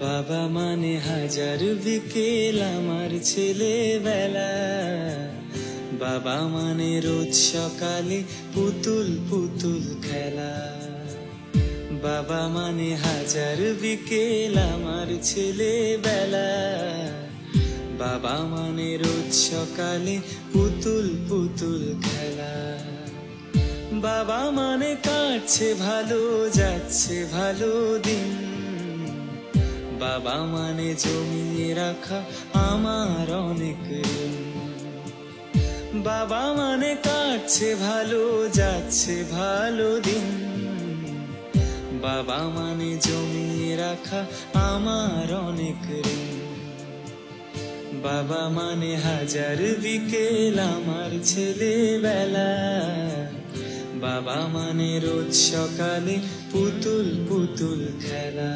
বাবা মানে হাজার বিকেল আমার ছেলেবেলা। বাবা মানে রোজ সকালে পুতুল পুতুল খেলা। বাবা মানে হাজার বিকেল আমার ছেলেবেলা। বাবা মানে রোজ সকালে পুতুল পুতুল খেলা। বাবা মানে কাটছে ভালো, যাচ্ছে ভালো দিন। বাবা মানে জমিয়ে রাখা আমার অনেক ঋণ। বাবা মানে কাটছে ভালো, যাচ্ছে ভালো দিন। বাবা মানে জমিয়ে রাখা আমার অনেক ঋণ। বাবা মানে হাজার বিকেল আমার ছেলেবেলা। বাবা মানে রোজ সকালে পুতুল পুতুল খেলা।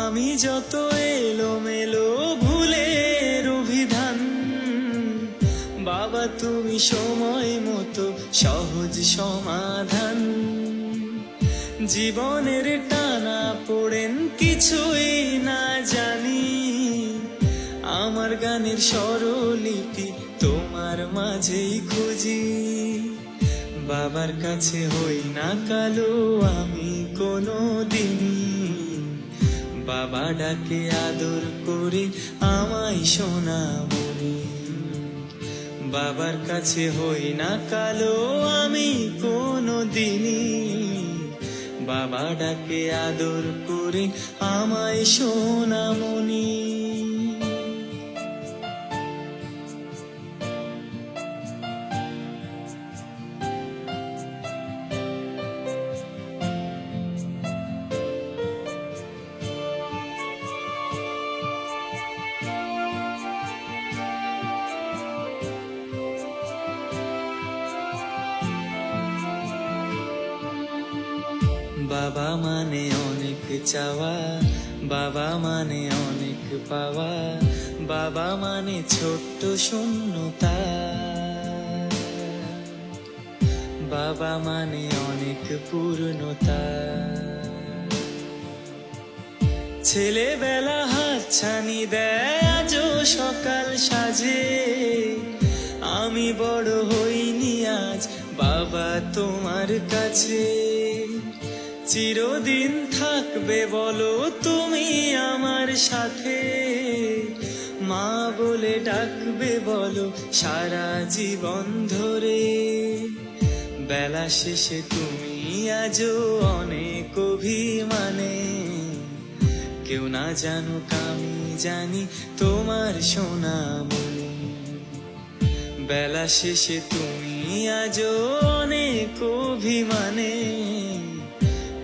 আমি যত এলোমেলো ভুলের অভিধান, বাবা তুমি সময় মতো সহজ সমাধান। জীবনের টানা পড়েন কিছুই না জানি, আমার গানের স্বরলিপি তোমার মাঝেই খুঁজি। বাবার কাছে হই না কালো আমি কোনো দিনই, বাবা ডাকে আদর করে আমায় সোনামণি। বাবার কাছে হই না কালো আমি কোনো দিনই, বাবা ডাকে আদর করে আমায় সোনামণি। বাবা মানে অনেক চাওয়া, বাবা মানে অনেক পাওয়া। বাবা মানে ছোট্ট শূন্যতা, বাবা মানে অনেক পূর্ণতা। ছেলেবেলা হাতছানি দেয় আজও সকাল সাজে, আমি বড় হইনি আজ বাবা তোমার কাছে। চিরদিন থাকবে বলো তুমি আমার সাথে, মা বলে ডাকবে বলো সারা জীবন ধরে। বেলা শেষে তুমি আজও অনেক অভিমানে, কেউ না জানুক আমি জানি তোমার সোনামণি। বেলা শেষে তুমি আজও অনেক অভিমানে,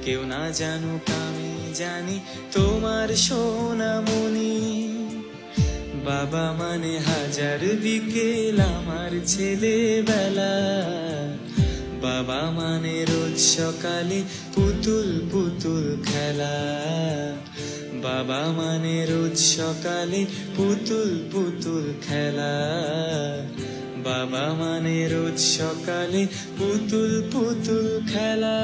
কেউ না জানুক আমি জানি তোমার সোনামণি। বাবা মানে হাজার বিকেল আমার ছেলেবেলা। বাবা মানে রোজ সকালে পুতুল পুতুল খেলা। বাবা মানে রোজ সকালে পুতুল পুতুল খেলা। বাবা মানে রোজ সকালে পুতুল পুতুল খেলা।